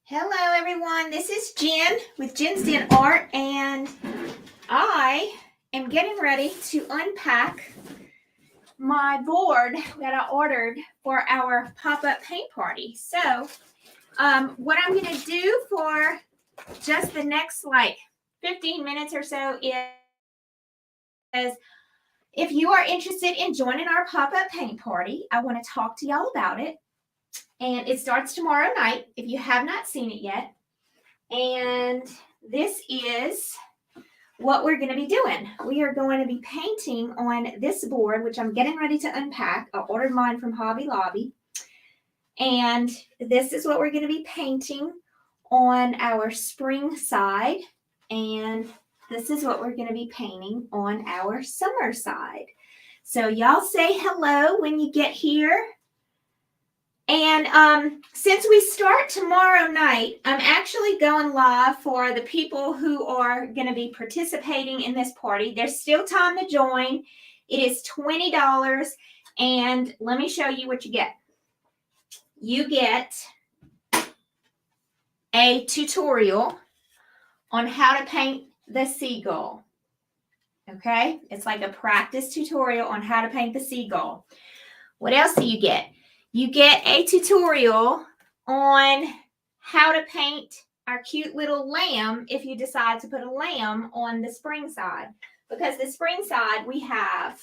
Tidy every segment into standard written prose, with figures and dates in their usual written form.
Hello everyone, this is Jen with Jen's Den Art, and I am getting ready to unpack my board that I ordered for our pop-up paint party. So what I'm going to do for just the next 15 minutes or so is if you are interested in joining our pop-up paint party, I want to talk to y'all about it. And it starts tomorrow night if you have not seen it yet. And this is what we're going to be doing. We are going to be painting on this board, which I'm getting ready to unpack. I ordered mine from Hobby Lobby. And this is what we're going to be painting on our spring side. And this is what we're going to be painting on our summer side. So y'all say hello when you get here. And since we start tomorrow night, I'm actually going live for the people who are going to be participating in this party. There's still time to join. It is $20, and let me show you what you get. You get a tutorial on how to paint the seagull. Okay? It's like a practice tutorial on how to paint the seagull. What else do you get? You get a tutorial on how to paint our cute little lamb if you decide to put a lamb on the spring side. Because the spring side, we have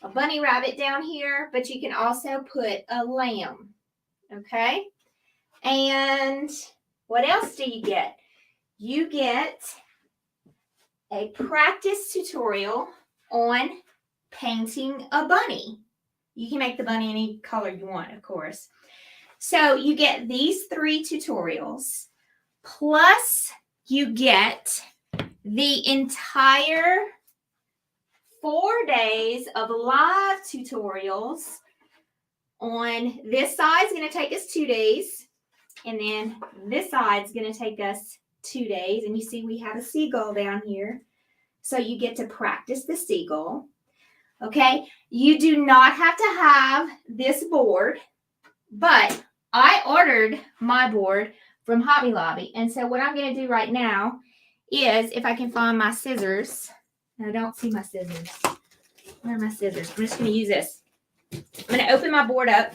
a bunny rabbit down here, but you can also put a lamb. Okay? And what else do you get? You get a practice tutorial on painting a bunny. You can make the bunny any color you want, of course. So you get these 3 tutorials, plus you get the entire 4 days of live tutorials on this side. Is going to take us 2 days, and then this side is going to take us 2 days. And you see we have a seagull down here, so you get to practice the seagull. Okay, you do not have to have this board, but I ordered my board from Hobby Lobby. And so what I'm going to do right now is, if I can find my scissors, and I don't see my scissors. Where are my scissors? I'm just going to use this. I'm going to open my board up,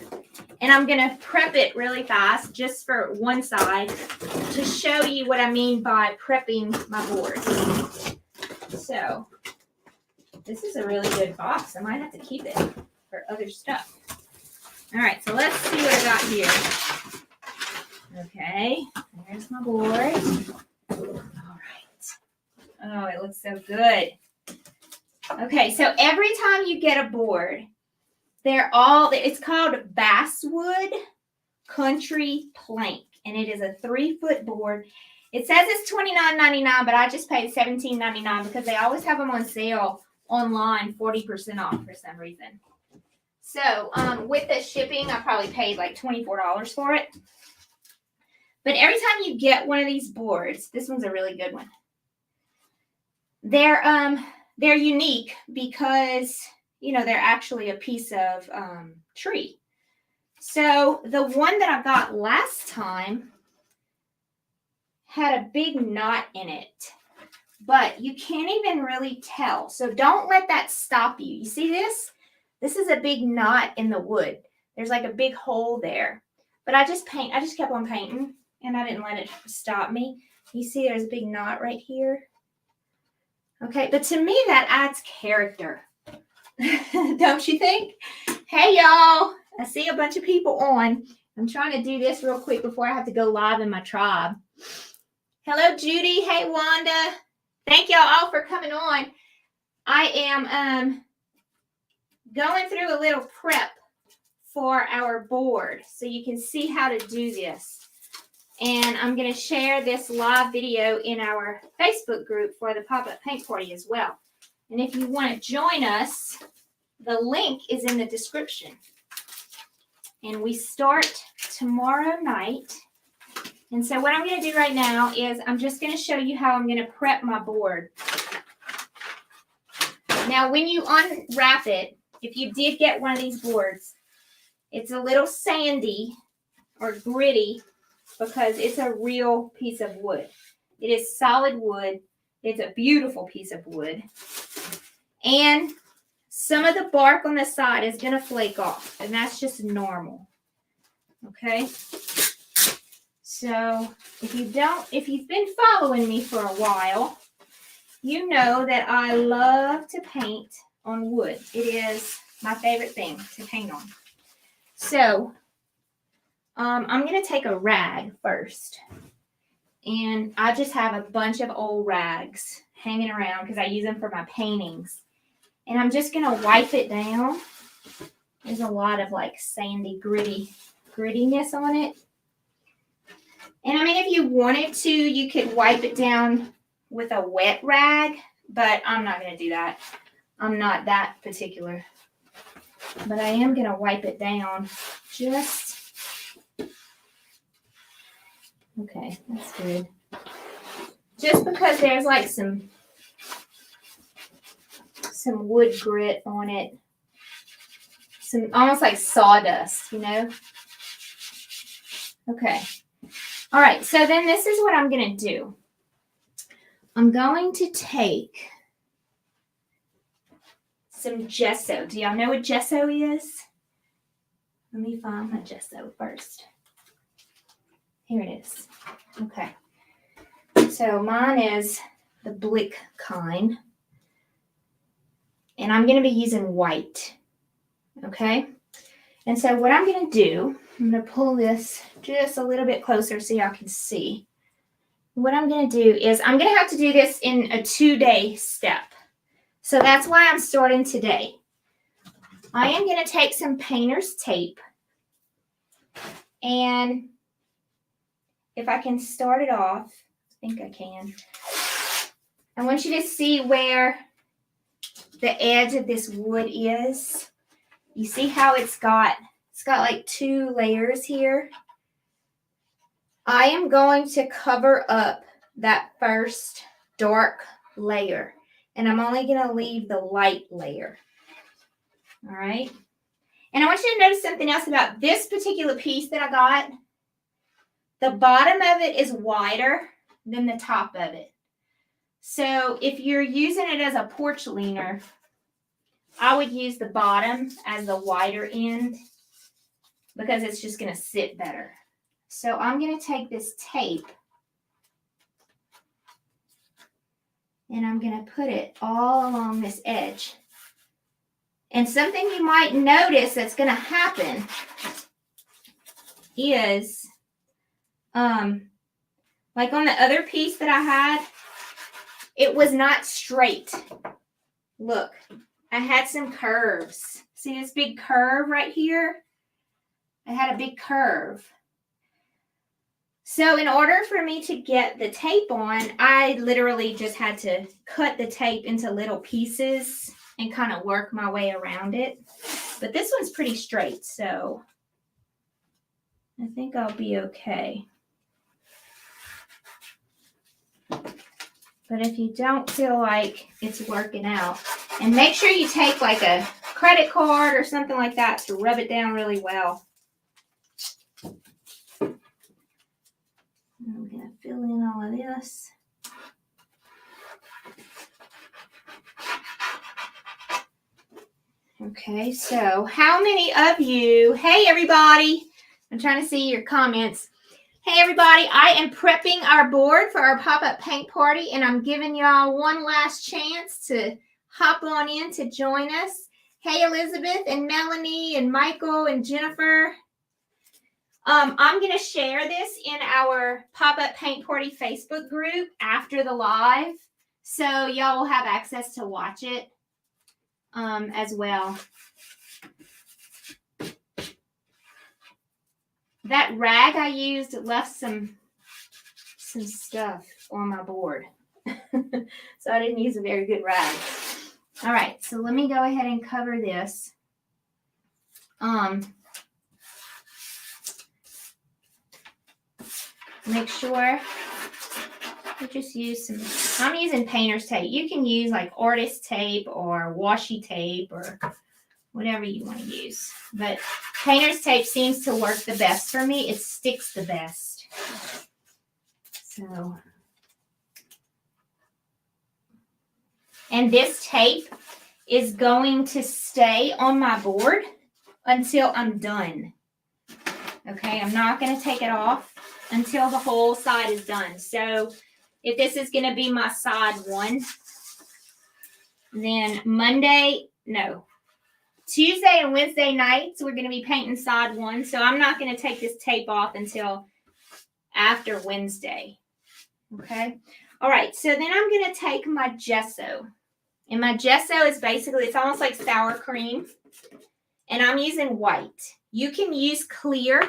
and I'm going to prep it really fast just for one side to show you what I mean by prepping my board. So this is a really good box. I might have to keep it for other stuff. All right, so let's see what I got here. Okay, there's my board. All right. Oh, it looks so good. Okay, so every time you get a board, it's called Basswood Country Plank, and it is a 3-foot board. It says it's $29.99, but I just paid $17.99 because they always have them on sale online, 40% off for some reason. So with the shipping, I probably paid like $24 for it. But every time you get one of these boards, this one's a really good one. They're unique because they're actually a piece of tree. So the one that I got last time had a big knot in it, but you can't even really tell. So don't let that stop you. You see this? This is a big knot in the wood. There's like a big hole there. But I just kept on painting, and I didn't let it stop me. You see there's a big knot right here. Okay, but to me that adds character. Don't you think? Hey y'all, I see a bunch of people on. I'm trying to do this real quick before I have to go live in my tribe. Hello Judy, hey Wanda. Thank y'all all for coming on. I am going through a little prep for our board so you can see how to do this. And I'm going to share this live video in our Facebook group for the pop-up paint party as well. And if you want to join us, the link is in the description. And we start tomorrow night. And so what I'm going to do right now is I'm just going to show you how I'm going to prep my board. Now, when you unwrap it, if you did get one of these boards, it's a little sandy or gritty. because it's a real piece of wood. It is solid wood. It's a beautiful piece of wood. And some of the bark on the side is going to flake off, and that's just normal. Okay? So if you've been following me for a while, you know that I love to paint on wood. It is my favorite thing to paint on. So I'm going to take a rag first. And I just have a bunch of old rags hanging around because I use them for my paintings. And I'm just going to wipe it down. There's a lot of like sandy, grittiness on it. And I mean, if you wanted to, you could wipe it down with a wet rag, but I'm not going to do that. I'm not that particular. But I am going to wipe it down just. Okay, that's good. Just because there's like some wood grit on it. Some almost like sawdust, you know? Okay. All right, so then this is what I'm going to do. I'm going to take some gesso. Do y'all know what gesso is? Let me find my gesso first. Here it is. Okay. So mine is the Blick kind. And I'm going to be using white. Okay. And so what I'm going to do, I'm going to pull this just a little bit closer so y'all can see. What I'm going to do is I'm going to have to do this in a 2-day step. So that's why I'm starting today. I am going to take some painter's tape. And if I can start it off, I think I can. I want you to see where the edge of this wood is. You see how it's got like 2 layers here. I am going to cover up that first dark layer, and I'm only going to leave the light layer. All right. And I want you to notice something else about this particular piece that I got. The bottom of it is wider than the top of it. So if you're using it as a porch leaner, I would use the bottom as the wider end because it's just going to sit better. So I'm going to take this tape and I'm going to put it all along this edge. And something you might notice that's going to happen is, like on the other piece that I had, it was not straight. Look, I had some curves. See this big curve right here? I had a big curve. So in order for me to get the tape on, I literally just had to cut the tape into little pieces and kind of work my way around it. But this one's pretty straight, so I think I'll be okay. But if you don't feel like it's working out, and make sure you take like a credit card or something like that to rub it down really well. I'm going to fill in all of this. Okay, so how many of you, hey everybody, I'm trying to see your comments. Hey everybody, I am prepping our board for our pop-up paint party, and I'm giving y'all one last chance to hop on in to join us. Hey Elizabeth and Melanie and Michael and Jennifer. I'm going to share this in our pop-up paint party Facebook group after the live, so y'all will have access to watch it as well. That rag I used left some stuff on my board. So I didn't use a very good rag. All right, so let me go ahead and cover this. Make sure you just use some, I'm using painter's tape. You can use like artist tape or washi tape or whatever you want to use. But painter's tape seems to work the best for me. It sticks the best. So, and this tape is going to stay on my board until I'm done. Okay, I'm not going to take it off until the whole side is done. So if this is going to be my side 1, then Tuesday and Wednesday nights, we're going to be painting side 1. So I'm not going to take this tape off until after Wednesday. Okay. All right. So then I'm going to take my gesso. And my gesso is basically, it's almost like sour cream. And I'm using white. You can use clear.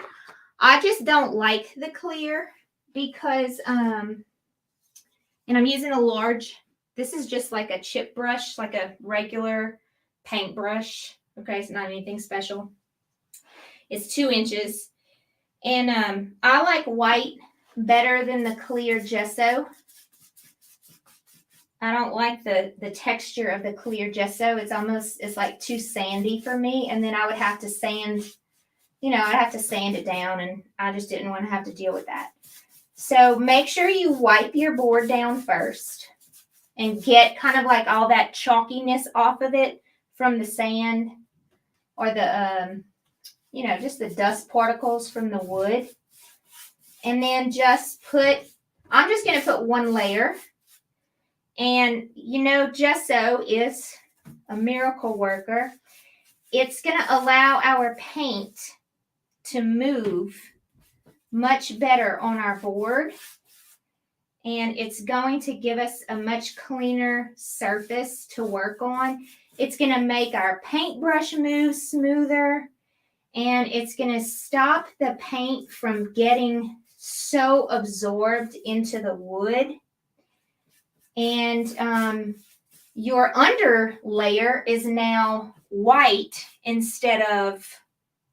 I just don't like the clear because, and I'm using a large, this is just like a chip brush, like a regular paintbrush. Okay, it's not anything special. It's 2 inches. And I like white better than the clear gesso. I don't like the texture of the clear gesso. It's like too sandy for me. And then I would have to sand, I'd have to sand it down, and I just didn't want to have to deal with that. So make sure you wipe your board down first and get kind of like all that chalkiness off of it from the sand or the, just the dust particles from the wood. And then I'm just going to put 1 layer. And, gesso is a miracle worker. It's going to allow our paint to move much better on our board. And it's going to give us a much cleaner surface to work on. It's going to make our paintbrush move smoother. And it's going to stop the paint from getting so absorbed into the wood. And your under layer is now white instead of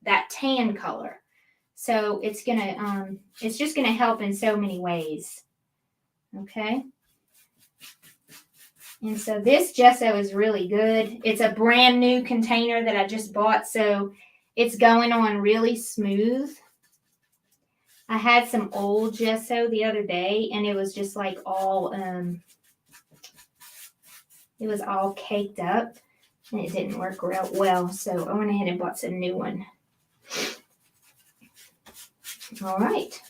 that tan color. So it's just gonna help in so many ways. Okay. And so this gesso is really good. It's a brand new container that I just bought, so it's going on really smooth. I had some old gesso the other day, and it was just like all it was all caked up, and it didn't work real well. So I went ahead and bought some new one. All right.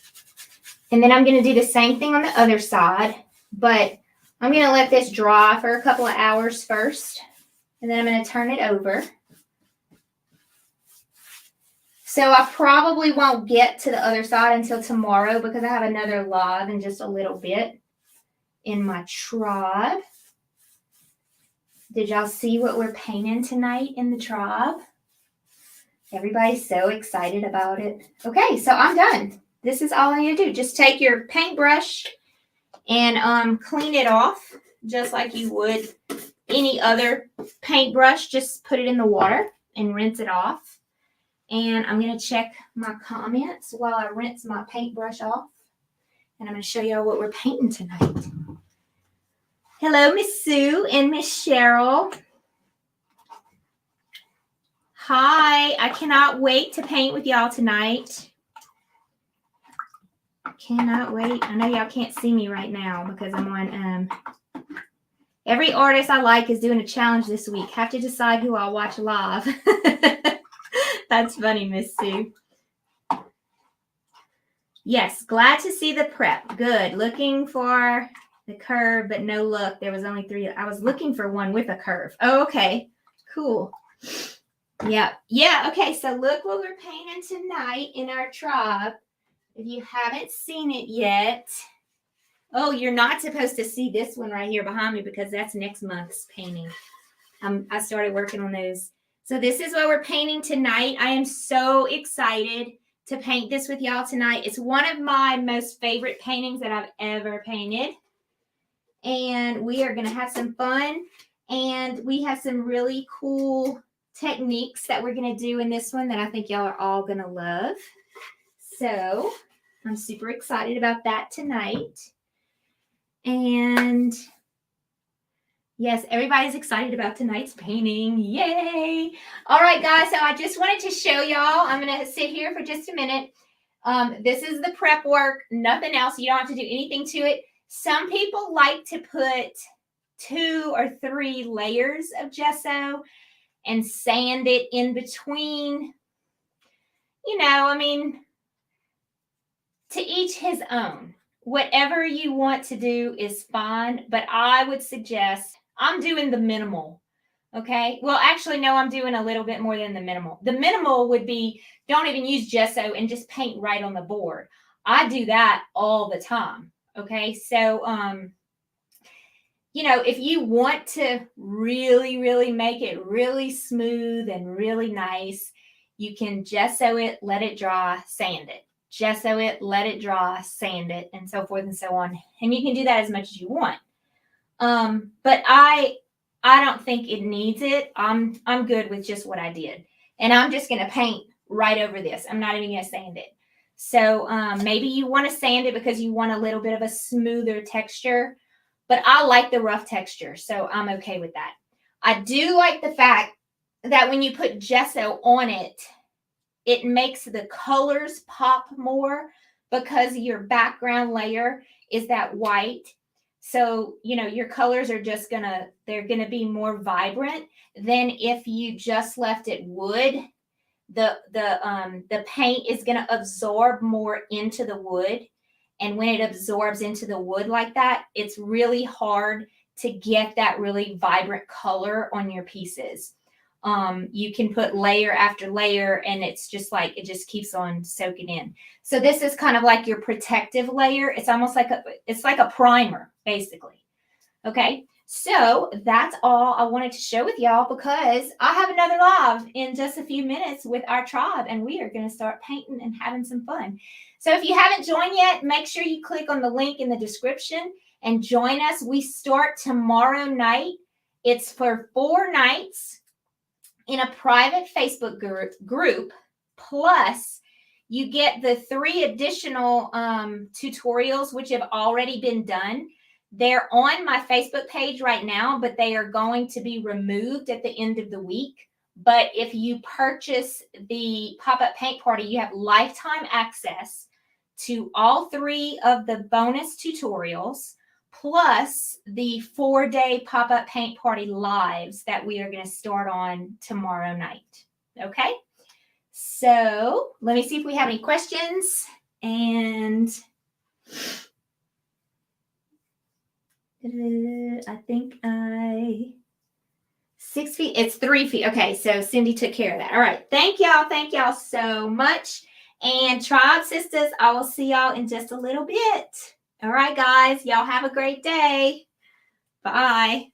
And then I'm going to do the same thing on the other side, but I'm going to let this dry for a couple of hours first, and then I'm going to turn it over. So I probably won't get to the other side until tomorrow because I have another live in just a little bit in my tribe. Did y'all see what we're painting tonight in the tribe? Everybody's so excited about it. Okay, so I'm done. This is all I need to do. Just take your paintbrush and clean it off just like you would any other paintbrush. Just put it in the water and rinse it off. And I'm going to check my comments while I rinse my paintbrush off. And I'm going to show y'all what we're painting tonight. Hello, Miss Sue and Miss Cheryl. Hi, I cannot wait to paint with y'all tonight. Cannot wait. I know y'all can't see me right now because I'm on, every artist I like is doing a challenge this week. Have to decide who I'll watch live. That's funny, Miss Sue. Yes, glad to see the prep. Good. Looking for the curve, but no luck. There was only 3. I was looking for one with a curve. Oh, okay. Cool. Yeah. Okay, so look what we're painting tonight in our tribe. If you haven't seen it yet. Oh, you're not supposed to see this one right here behind me because that's next month's painting. I started working on those. So this is what we're painting tonight. I am so excited to paint this with y'all tonight. It's one of my most favorite paintings that I've ever painted. And we are going to have some fun. And we have some really cool techniques that we're going to do in this one that I think y'all are all going to love. So I'm super excited about that tonight. And yes, everybody's excited about tonight's painting. Yay! All right, guys, so I just wanted to show y'all. I'm going to sit here for just a minute. This is the prep work, nothing else. You don't have to do anything to it. Some people like to put 2 or 3 layers of gesso and sand it in between. You know, I mean, to each his own. Whatever you want to do is fine, but I would suggest, I'm doing the minimal. Okay. Well, actually, no, I'm doing a little bit more than the minimal. The minimal would be, don't even use gesso and just paint right on the board. I do that all the time. Okay. So, you know, if you want to really, really make it really smooth and really nice, you can gesso it, let it dry, sand it. Gesso it, let it dry, sand it, and so forth and so on. And you can do that as much as you want. But I don't think it needs it. I'm good with just what I did. And I'm just going to paint right over this. I'm not even going to sand it. So maybe you want to sand it because you want a little bit of a smoother texture. But I like the rough texture, so I'm okay with that. I do like the fact that when you put gesso on it, it makes the colors pop more because your background layer is that white. So, you know, your colors are just they're gonna be more vibrant than if you just left it wood. The paint is gonna absorb more into the wood. And when it absorbs into the wood like that, it's really hard to get that really vibrant color on your pieces. You can put layer after layer and it's just like, it just keeps on soaking in. So this is kind of like your protective layer. It's almost like it's like a primer, basically. Okay. So that's all I wanted to show with y'all because I have another live in just a few minutes with our tribe and we are going to start painting and having some fun. So if you haven't joined yet, make sure you click on the link in the description and join us. We start tomorrow night. It's for 4 nights in a private Facebook group. Plus, you get the 3 additional tutorials, which have already been done. They're on my Facebook page right now, but they are going to be removed at the end of the week. But if you purchase the pop-up paint party, you have lifetime access to all 3 of the bonus tutorials, plus the 4-day pop-up paint party lives that we are going to start on tomorrow night. Okay? So let me see if we have any questions. And I think 6 feet. It's 3 feet. Okay, so Cindy took care of that. All right. Thank y'all. Thank y'all so much. And Tribe Sisters, I will see y'all in just a little bit. All right, guys. Y'all have a great day. Bye.